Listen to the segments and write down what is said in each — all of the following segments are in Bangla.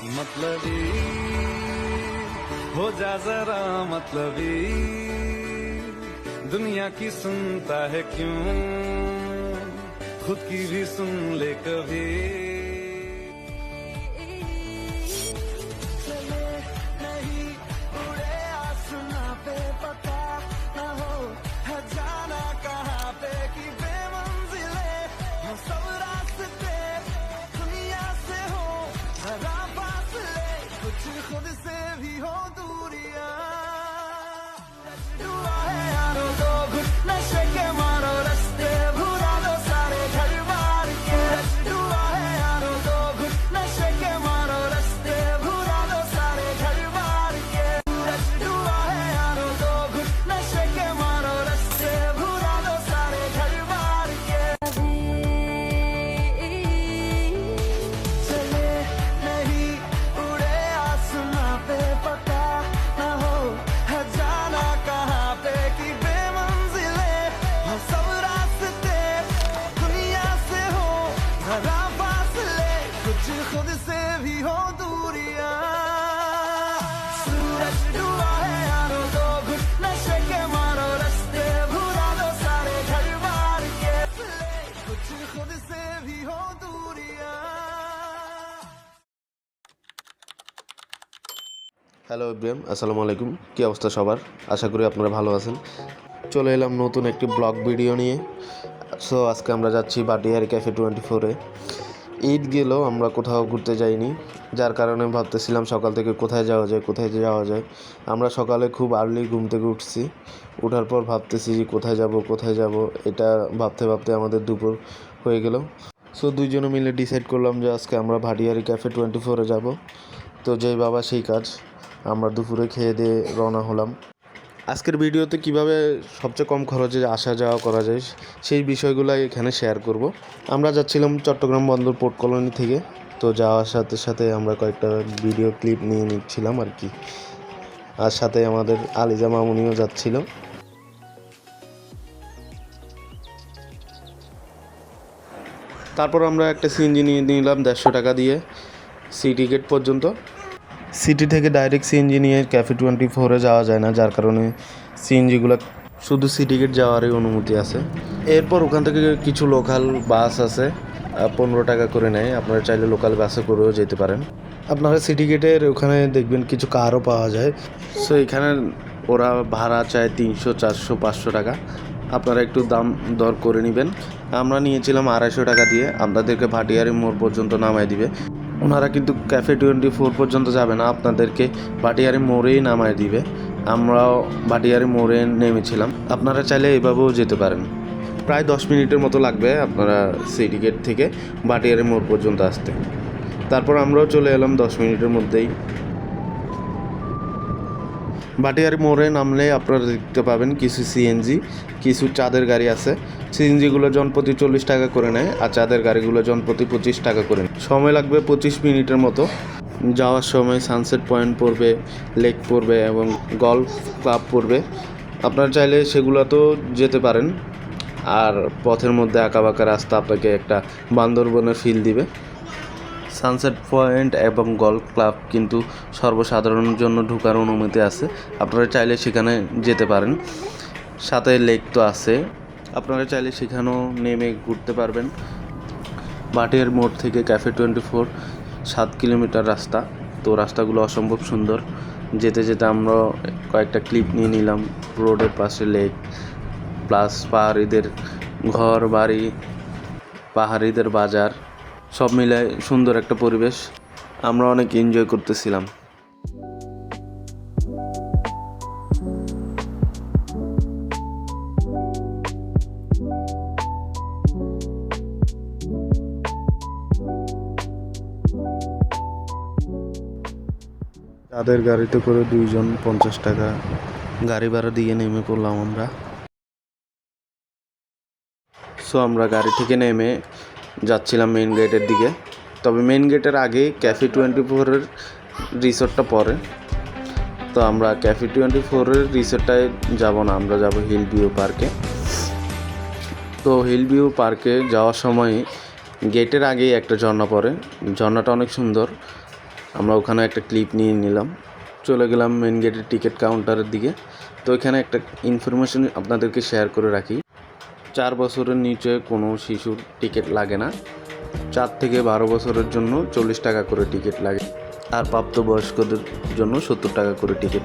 मतलबी हो जा जरा मतलबी दुनिया की सुनता है क्यों खुद की भी सुन ले कभी खुद से भी हो दूरियां दुआ है यारो दो घुट नशे के मारो रास्ते भुला दो सारे घर बार के दुआ है यारो दो घुट नशे के मारो रास्ते भुला दो सारे घर बार के दुआ है यारो दो घुट नशे के मारो रास्ते भुला दो सारे घर बार के चले नहीं उड़े आसमां पे पता ना हो है जाना कहाँ पे कि बेमंजिले हो सब रास्ते दुनिया से हो जरा फासले कुछ खुद से भी हो दूरियां सूरज डूबा है यारो दो घुट नशे के मारो रास्ते भुला दो सारे घर बार के कुछ खुद से भी हो दूरियां হ্যালো ইব্রাহিম, আসসালামু আলাইকুম। কী অবস্থা সবার? আশা করি আপনারা ভালো আছেন। চলে এলাম নতুন একটি ব্লগ ভিডিও নিয়ে। সো আজকে আমরা যাচ্ছি ভাটিয়ারি ক্যাফে 24-এ। ঈদ গেলেও আমরা কোথাও ঘুরতে যাইনি, যার কারণে ভাবতেছিলাম সকাল থেকে কোথায় যাওয়া যায়। আমরা সকালে খুব আর্লি ঘুম থেকে উঠছি। ওঠার পর ভাবতেছি যে কোথায় যাব, এটা ভাবতে ভাবতে আমাদের দুপুর হয়ে গেল। সো দুইজনে মিলে ডিসাইড করলাম যে আজকে আমরা ভাটিয়ারি ক্যাফে 24-এ যাব। তো যেই বাবা সেই কাজ, আমরা দুপুরে খেয়ে দিয়ে রওনা হলাম। আজকের ভিডিওতে কিভাবে সবচেয়ে কম খরচে আসা যাওয়া করা যায় সেই বিষয়গুলো এখানে শেয়ার করব। আমরা যাচ্ছিলাম চট্টগ্রাম বন্দর পোর্ট কলোনি থেকে। তো যাওয়ার সাথে সাথে আমরা কয়েকটা ভিডিও ক্লিপ নিয়ে নিচ্ছিলাম আর কি। আর সাথে আমাদের আলিজা মামুনিও যাচ্ছিল। তারপর আমরা একটা সিএনজি নিয়ে নিলাম 150 টাকা দিয়ে সিটি গেট পর্যন্ত। সিটি থেকে ডাইরেক্ট সিএনজি নিয়ে ক্যাফে 24-এ যাওয়া যায় না, যার কারণে সিএনজিগুলো শুধু সিটি গেট যাওয়ারই অনুমতি আছে। এরপর ওখান থেকে কিছু লোকাল বাস আছে, 15 টাকা করে নেয়। আপনারা চাইলে লোকাল বাসে করেও যেতে পারেন। আপনারা সিটি গেটের ওখানে দেখবেন কিছু কারও পাওয়া যায়। সো এখানে ওরা ভাড়া চায় 300, 400, 500 টাকা। আপনারা একটু দাম দর করে নেবেন। আমরা নিয়েছিলাম 250 টাকা দিয়ে। আপনাদেরকে ভাটিয়ারি মোড় পর্যন্ত নামায় দিবে। ওনারা কিন্তু ক্যাফে 24 পর্যন্ত যাবে না, আপনাদেরকে ভাটিয়ারি মোড়েই নামায় দিবে। আমরাও ভাটিয়ারি মোড়ে নেমেছিলাম। আপনারা চাইলে এভাবেও যেতে পারেন। প্রায় 10 মিনিটের মতো লাগবে আপনারা সিটি গেট থেকে ভাটিয়ারি মোড় পর্যন্ত আসতে। তারপর আমরাও চলে এলাম 10 মিনিটের মধ্যেই। ভাটিয়ারি মোড়ে নামলে আপনারা দেখতে পাবেন কিছু সিএনজি, কিছু চাঁদের গাড়ি আছে। সিএনজিগুলো জনপ্রতি 40 টাকা করে নেয়, আর চাঁদের গাড়িগুলো জনপ্রতি 25 টাকা করে নেয়। সময় লাগবে 25 মিনিটের মতো। যাওয়ার সময় সানসেট পয়েন্ট পড়বে, লেক পড়বে এবং গলফ ক্লাব পড়বে। আপনারা চাইলে সেগুলোতেও যেতে পারেন। আর পথের মধ্যে আঁকাবাঁকা রাস্তা আপনাকে একটা বান্দরবনের ফিল দিবে। সানসেট পয়েন্ট এবং গলফ ক্লাব কিন্তু সর্বসাধারণের জন্য ঢোকার অনুমতি আছে। আপনারা চাইলে সেখানে যেতে পারেন। সাথে লেক তো আছে, আপনারা চাইলে সেখানেও নেমে ঘুরতে পারবেন। ভাটিয়ারি মোড় থেকে ক্যাফে 24 7 কিলোমিটার রাস্তা। তো রাস্তাগুলো অসম্ভব সুন্দর। যেতে যেতে আমরা কয়েকটা ক্লিপ নিয়ে নিলাম। রোডের পাশে লেক, প্লাস পাহাড়িদের ঘর বাড়ি, পাহাড়িদের বাজার, সব মিলায় সুন্দর একটা পরিবেশ। আমরা অনেক এনজয় করতেছিলাম। তাদের গাড়িতে করে 2 জন 50 টাকা গাড়ি ভাড়া দিয়ে নেমে পড়লাম আমরা। সো আমরা গাড়ি থেকে নেমে যাচ্ছিলাম মেইন গেটের দিকে। তবে মেইন গেটের আগে ক্যাফে 24-এর রিসোর্টটা পড়ে। তো আমরা ক্যাফে 24-এর রিসোর্টটায় যাব না, আমরা যাব হিল ভিউ পার্কে। তো হিল ভিউ পার্কে যাওয়ার সময় গেটের আগেই একটা ঝর্ণা পড়ে। ঝর্ণাটা অনেক সুন্দর। আমরা ওখানে একটা ক্লিপ নিয়ে নিলাম, চলে গেলাম মেন গেটের টিকিট কাউন্টারের দিকে। তো এখানে একটা ইনফরমেশন আপনাদেরকে শেয়ার করে রাখি, 4 বছরের নিচে কোনো শিশুর টিকিট লাগে না, 4 থেকে 12 বছরের জন্য 40 টাকা করে টিকিট লাগে, আর প্রাপ্তবয়স্কদের জন্য 70 টাকা করে টিকিট।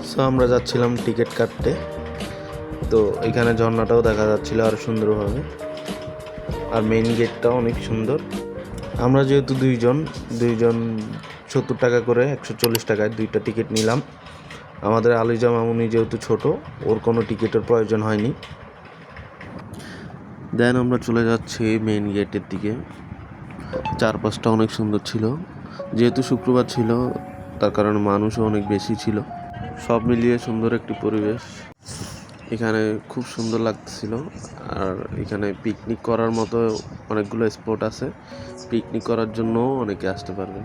সো আমরা যাচ্ছিলাম টিকিট কাটতে। তো এখানে ঝর্ণাটাও দেখা যাচ্ছিল আরও সুন্দরভাবে, আর মেইন গেটটাও অনেক সুন্দর। আমরা যেহেতু দুইজন 70 টাকা করে 140 টাকায় 2টা টিকিট নিলাম। আমাদের আলিজা মামুনি যেহেতু ছোট, ওর কোনো টিকিটের প্রয়োজন হয়নি। দেন আমরা চলে যাচ্ছি মেইন গেটের দিকে। চারপাশটা অনেক সুন্দর ছিল, যেহেতু শুক্রবার ছিল তার কারণে মানুষও অনেক বেশি ছিল। সব মিলিয়ে সুন্দর একটি পরিবেশ, এখানে খুব সুন্দর লাগছিল। আর এখানে পিকনিক করার মতো অনেকগুলো স্পট আছে, পিকনিক করার জন্য অনেকে আসতে পারবে।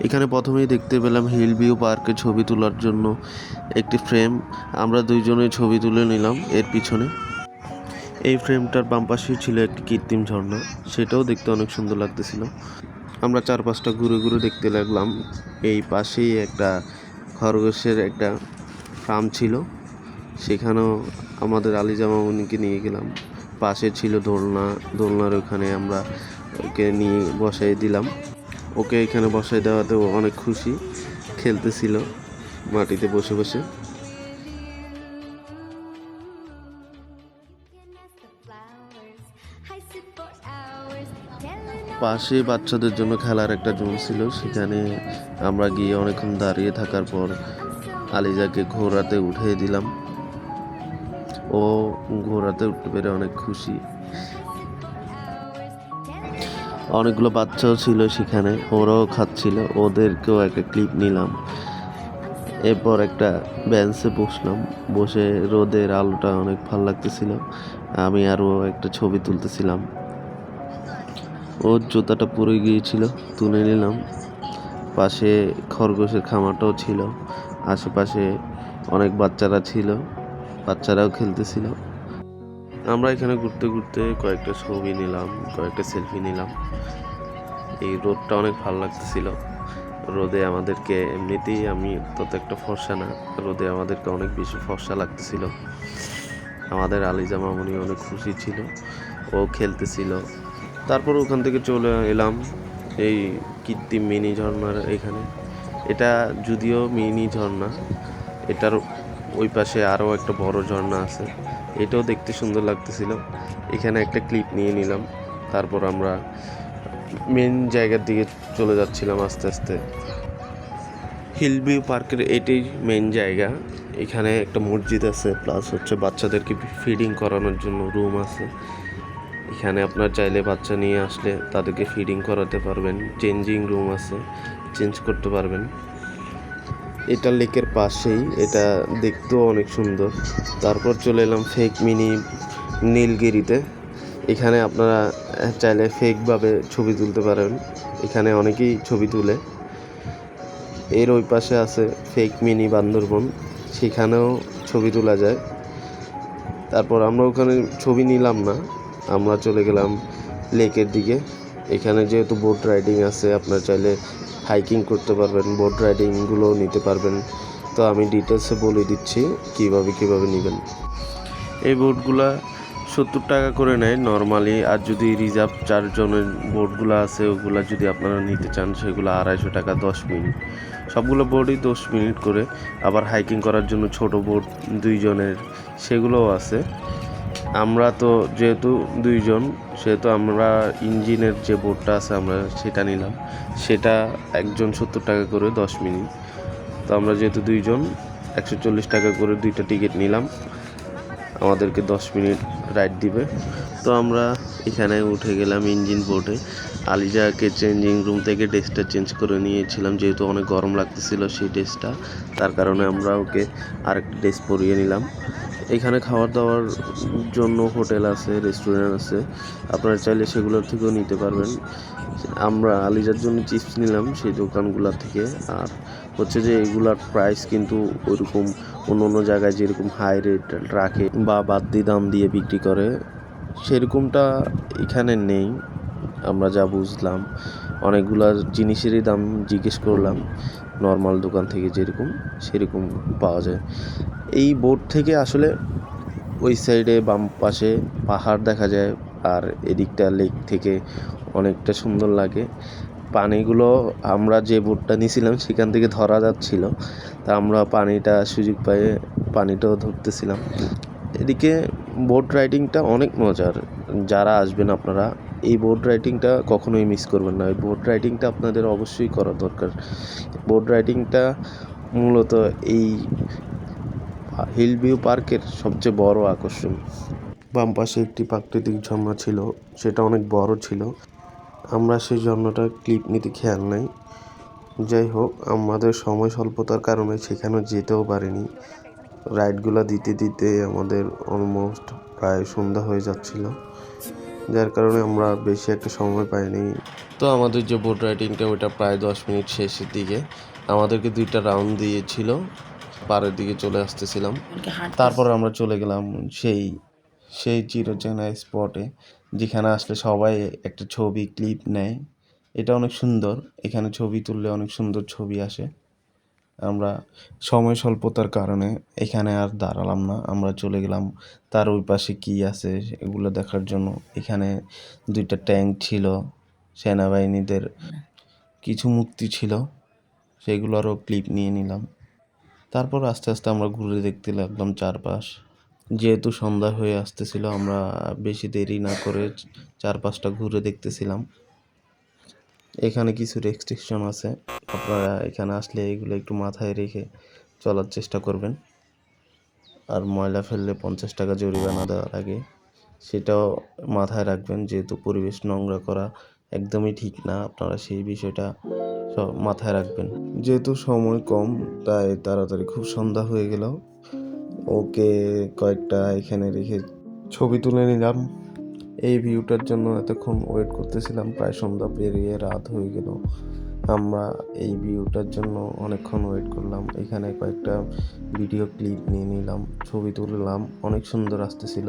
এখানে প্রথমেই দেখতে পেলাম হিল ভিউ পার্কে ছবি তোলার জন্য একটি ফ্রেম। আমরা দুইজনেই ছবি তুলে নিলাম এর পিছনে। এই ফ্রেমটার বাম পাশেই ছিল একটি কৃত্রিম ঝর্ণা, সেটাও দেখতে অনেক সুন্দর লাগতেছিল। আমরা চারপাশটা ঘুরে ঘুরে দেখতে লাগলাম। এই পাশেই একটা খরগোশের একটা ফার্ম ছিল, সেখানেও আমাদের আলিজা মামুনিকে নিয়ে গেলাম। পাশে ছিল দোলনার ওখানে আমরা ওকে নিয়ে বসাই দিলাম। ওকে এখানে বসাই দেওয়াতে ও অনেক খুশি, খেলতেছিল মাটিতে বসে বসে। পাশে বাচ্চাদের জন্য খেলার একটা জোন ছিল, সেখানে আমরা গিয়ে অনেকক্ষণ দাঁড়িয়ে থাকার পর আলিজাকে ঘোড়াতে উঠিয়ে দিলাম। ও ঘোড়াতে উঠতে পেরে অনেক খুশি। অনেকগুলো বাচ্চাও ছিল সেখানে, ওরাও খাচ্ছিল, ওদেরকেও একটা ক্লিপ নিলাম। এরপর একটা বেঞ্চে বসলাম, বসে রোদের আলোটা অনেক ভালো লাগতেছিল, আমি আরও একটা ছবি তুলতেছিলাম। ওর জুতাটা পরে গিয়েছিল, তুলে নিলাম। পাশে খরগোশের খামারটাও ছিল, আশেপাশে অনেক বাচ্চারা ছিল, বাচ্চারাও খেলতেছিল। আমরা এখানে ঘুরতে ঘুরতে কয়েকটা ছবি নিলাম, কয়েকটা সেলফি নিলাম। এই রোদটা অনেক ভালো লাগতেছিল। রোদে আমাদেরকে এমনিতেই আমি তত একটা ফর্সা না, রোদে আমাদেরকে অনেক বেশি ফর্সা লাগতেছিল। আমাদের আলিজা মামুনি অনেক খুশি ছিল, ও খেলতেছিল। তারপর ওখান থেকে চলে এলাম এই কৃত্রিম মিনি ঝর্ণার এখানে। এটা যদিও মিনি ঝর্ণা, এটার ওই পাশে আরও একটা বড় ঝর্ণা আছে, এটাও দেখতে সুন্দর লাগতেছিল। এখানে একটা ক্লিপ নিয়ে নিলাম। তারপর আমরা মেন জায়গার দিকে চলে যাচ্ছিলাম আস্তে আস্তে। হিল ভিউ পার্কের এটাই মেন জায়গা। এখানে একটা মসজিদ আছে, প্লাস হচ্ছে বাচ্চাদেরকে ফিডিং করানোর জন্য রুম আছে। এখানে আপনার চাইলে বাচ্চা নিয়ে আসলে তাদেরকে ফিডিং করাতে পারবেন, চেঞ্জিং রুম আছে, চেঞ্জ করতে পারবেন। এটা লেকের পাশেই, এটা দেখতেও অনেক সুন্দর। তারপর চলে এলাম ফেক মিনি নীলগিরিতে। এখানে আপনারা চাইলে ফেকভাবে ছবি তুলতে পারেন, এখানে অনেকেই ছবি তুলে। এর ওই পাশে আছে ফেক মিনি বান্দরবন, সেখানেও ছবি তোলা যায়। তারপর আমরা ওখানে ছবি নিলাম না, আমরা চলে গেলাম লেকের দিকে। এখানে যেহেতু বোট রাইডিং আছে, আপনারা চাইলে হাইকিং করতে পারবেন, বোট রাইডিংগুলোও নিতে পারবেন। তো আমি ডিটেলসে বলে দিচ্ছি কীভাবে নেবেন। এই বোটগুলা 70 টাকা করে নেয় নর্মালি, আর যদি রিজার্ভ 4 জনের বোটগুলো আছে ওগুলো যদি আপনারা নিতে চান সেগুলো 250 টাকা 10 মিনিট। সবগুলো বোটই 10 মিনিট করে। আবার হাইকিং করার জন্য ছোট বোট 2 জনের, সেগুলোও আছে। আমরা তো যেহেতু 2 জন, সেহেতু আমরা ইঞ্জিনের যে বোটটা আছে আমরা সেটা নিলাম, সেটা একজন 70 টাকা করে 10 মিনিট। তো আমরা যেহেতু 2 জন 140 টাকা করে 2টা টিকিট নিলাম, আমাদেরকে 10 মিনিট রাইড দিবে। তো আমরা এখানে উঠে গেলাম ইঞ্জিন বোটে। আলিজাকে চেঞ্জিং রুম থেকে ড্রেসটা চেঞ্জ করে নিয়েছিলাম, যেহেতু অনেক গরম লাগতেছিল সেই ড্রেসটা, তার কারণে আমরা ওকে আরেকটা ড্রেস পরিয়ে নিলাম। এখানে খাওয়ার দাওয়ার জন্য হোটেল আছে, রেস্টুরেন্ট আছে, আপনারা চাইলে সেগুলোর থেকেও নিতে পারবেন। আমরা আলিজার জন্য চিপস নিলাম সেই দোকানগুলোর থেকে। আর হচ্ছে যে এগুলার প্রাইস কিন্তু ওইরকম অন্য জায়গায় যেরকম হাই রেট রাখে বা বাড়তি দাম দিয়ে বিক্রি করে, সেরকমটা এখানে নেই। আমরা যা বুঝলাম, অনেকগুলা জিনিসেরই দাম জিজ্ঞেস করলাম, নর্মাল দোকান থেকে যেরকম সেরকম পাওয়া যায়। এই বোট থেকে আসলে ওই সাইডে বাম পাশে পাহাড় দেখা যায়, আর এদিকটা লেক থেকে অনেকটা সুন্দর লাগে। পানিগুলো আমরা যে বোটটা নিয়েছিলাম সেখান থেকে ধরা যাচ্ছিল, তা আমরা পানিটা সুযোগ পেয়ে পানিটাও ধরতেছিলাম। এদিকে বোট রাইডিংটা অনেক মজার। যারা আসবেন আপনারা এই বোট রাইডিংটা কখনোই মিস করবেন না। এই বোট রাইডিংটা আপনাদের অবশ্যই করা দরকার। বোট রাইডিংটা মূলত এই হিল ভিউ পার্কের সবচেয়ে বড় আকর্ষণ। বাম পাশে একটি প্রাকৃতিক ঝর্ণা ছিল, সেটা অনেক বড় ছিল। আমরা সেই ঝর্ণাটার ক্লিপ নিতে খেয়াল নাই। যাই হোক, আমাদের সময় স্বল্পতার কারণে সেখানে যেতেও পারিনি। রাইডগুলো দিতে দিতে আমাদের অলমোস্ট প্রায় সন্ধ্যা হয়ে যাচ্ছিল, যার কারণে আমরা বেশি একটা সময় পাইনি। তো আমাদের যে বোট রাইডিংটা ওটা প্রায় 10 মিনিট শেষের দিকে। আমাদেরকে 2টা রাউন্ড দিয়েছিল, পাড়ের দিকে চলে আসতেছিলাম। তারপর আমরা চলে গেলাম সেই সেই চিরচেনা স্পটে, যেখানে আসলে সবাই একটা ছবি ক্লিপ নেয়। এটা অনেক সুন্দর, এখানে ছবি তুললে অনেক সুন্দর ছবি আসে। আমরা সময় স্বল্পতার কারণে এখানে আর দাঁড়ালাম না, আমরা চলে গেলাম তার ওই পাশে কী আছে এগুলো দেখার জন্য। এখানে 2টা ট্যাঙ্ক ছিল, সেনাবাহিনীদের কিছু মূর্তি ছিল, সেগুলোরও ক্লিপ নিয়ে নিলাম। তারপর আস্তে আস্তে আমরা ঘুরে দেখতে লাগলাম চারপাশ। যেহেতু সন্ধ্যা হয়ে আসতেছিল, আমরা বেশি দেরি না করে চারপাশটা ঘুরে দেখতেছিলাম। এখানে কিছু রেস্ট্রিকশন আছে, আপনারা এখানে আসলে এগুলো একটু মাথায় রেখে চলার চেষ্টা করবেন। আর ময়লা ফেললে 50 টাকা জরিমানা দেওয়া লাগে, সেটাও মাথায় রাখবেন। যেহেতু পরিবেশ নোংরা করা একদমই ঠিক না, আপনারা সেই বিষয়টা সব মাথায় রাখবেন। যেহেতু সময় কম, তাই তাড়াতাড়ি খুব সন্ধ্যা হয়ে গেল। ওকে কয়েকটা এখানে রেখে ছবি তুলে নিলাম। এই ভিউটার জন্য এতক্ষণ ওয়েট করতেছিলাম, প্রায় সন্ধ্যা পেরিয়ে রাত হয়ে গেল। আমরা এই ভিউটার জন্য অনেকক্ষণ ওয়েট করলাম। এখানে কয়েকটা ভিডিও ক্লিপ নিয়ে নিলাম, ছবি তুললাম, অনেক সুন্দর আসতেছিল।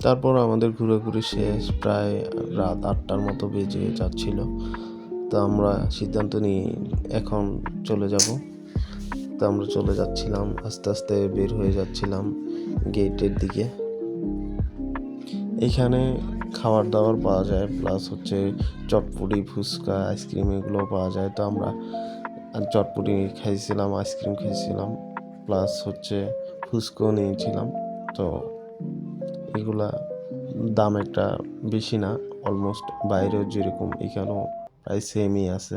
তারপর আমাদের ঘুরে শেষ, প্রায় রাত 8টার মতো বেজে যাচ্ছিল। তো আমরা সিদ্ধান্ত নিই এখন চলে যাব। তো আমরা চলে যাচ্ছিলাম, আস্তে আস্তে বের হয়ে যাচ্ছিলাম গেটের দিকে। এখানে খাবার দাবার পাওয়া যায়, প্লাস হচ্ছে চটপটি, ফুচকা, আইসক্রিম এগুলোও পাওয়া যায়। তো আমরা চটপটি খাইছিলাম, আইসক্রিম খাইছিলাম, প্লাস হচ্ছে ফুচকাও নিয়েছিলাম। তো এগুলা দাম একটা বেশি না, অলমোস্ট বাইরেও যেরকম এখানেও প্রায় সেমই আছে।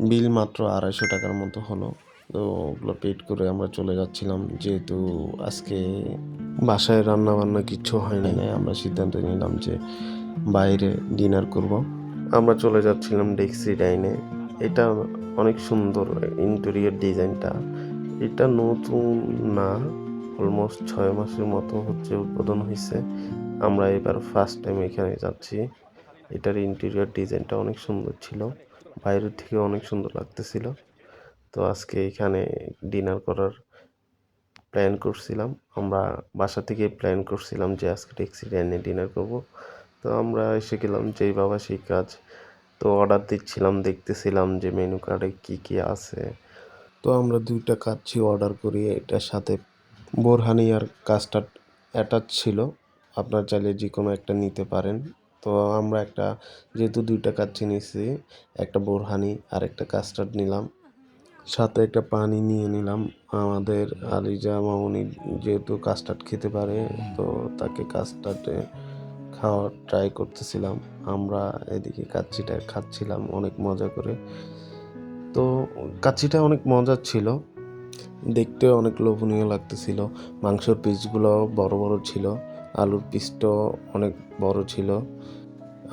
বিল মাত্র 250 টাকার মতো হলো। তো ওগুলো পেড করে আমরা চলে যাচ্ছিলাম। যেহেতু আজকে বাসায় রান্না বান্না কিচ্ছু হয় নাই, আমরা সিদ্ধান্ত নিলাম যে বাইরে ডিনার করব। আমরা চলে যাচ্ছিলাম ডেক্সি ডাইনে। এটা অনেক সুন্দর ইন্টেরিয়র ডিজাইনটা। এটা নতুন না, অলমোস্ট 6 মাসের মতো হচ্ছে উদ্বোধন হয়েছে। আমরা এবার ফার্স্ট টাইম এখানে যাচ্ছি। এটার ইন্টেরিয়র ডিজাইনটা অনেক সুন্দর ছিল, বাইরের থেকে অনেক সুন্দর লাগতেছিল। তো আজকে এখানে ডিনার করার প্ল্যান করছিলাম। আমরা বাসা থেকে প্ল্যান করছিলাম যে আজকে ট্যাক্সি ডাইনে ডিনার করব। তো আমরা এসে গেলাম, যেই বাবা সেই কাজ। তো অর্ডার দিচ্ছিলাম, দেখতেছিলাম যে মেনু কার্ডে কী কী আছে। তো আমরা 2টা কাচ্চি অর্ডার করি, এটার সাথে বোরহানি আর কাস্টার্ড অ্যাটাচ ছিল। আপনার চাইলে যে কোনো একটা নিতে পারেন। তো আমরা একটা, যেহেতু 2টা কাচ্চি নিয়েছি, একটা বোরহানি আর একটা কাস্টার্ড নিলাম, সাথে একটা পানি নিয়ে নিলাম। আমাদের আলিজা মামুনি যেহেতু কাস্টার্ড খেতে পারে, তো তাকে কাস্টার্ডে খাওয়া ট্রাই করতেছিলাম। আমরা এদিকে কাচ্চিটা খাচ্ছিলাম অনেক মজা করে। তো কাচ্চিটা অনেক মজার ছিল, দেখতেও অনেক লোভনীয় লাগতেছিল। মাংসের পিসগুলো বড় বড় ছিল, আলুর পিসটাও অনেক বড় ছিল।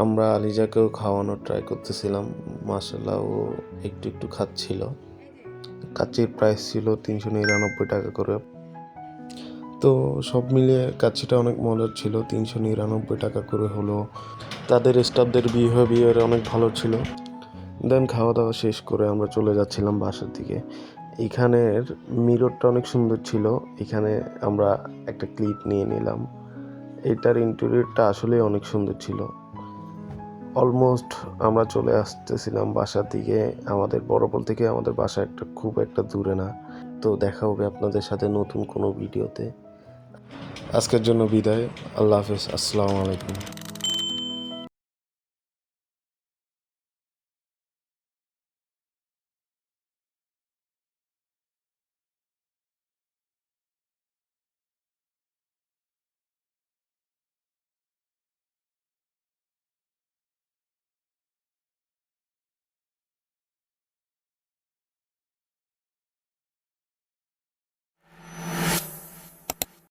আমরা আলিজাকেও খাওয়ানোর ট্রাই করতেছিলাম, মাশাআল্লাহ ও একটু একটু খাচ্ছিল। কাচ্চির প্রাইস ছিল 399 টাকা করে। তো সব মিলিয়ে কাচ্চিটা অনেক মজার ছিল, 399 টাকা করে হলো। তাদের স্টাফদের বিহেভিয়ার অনেক ভালো ছিল। দেন খাওয়া দাওয়া শেষ করে আমরা চলে যাচ্ছিলাম বাসার দিকে। এখানের মিররটা অনেক সুন্দর ছিল, এখানে আমরা একটা ক্লিপ নিয়ে নিলাম। এটার ইন্টেরিয়রটা আসলে অনেক সুন্দর ছিল। অলমোস্ট আমরা চলে আসতেছিলাম বাসার দিকে। আমাদের বড়পল থেকে আমাদের বাসা খুব একটা দূরে না। তো দেখা হবে আপনাদের সাথে নতুন কোনো ভিডিওতে। আজকের জন্য বিদায়। আল্লাহ হাফেজ। আসসালামু আলাইকুম।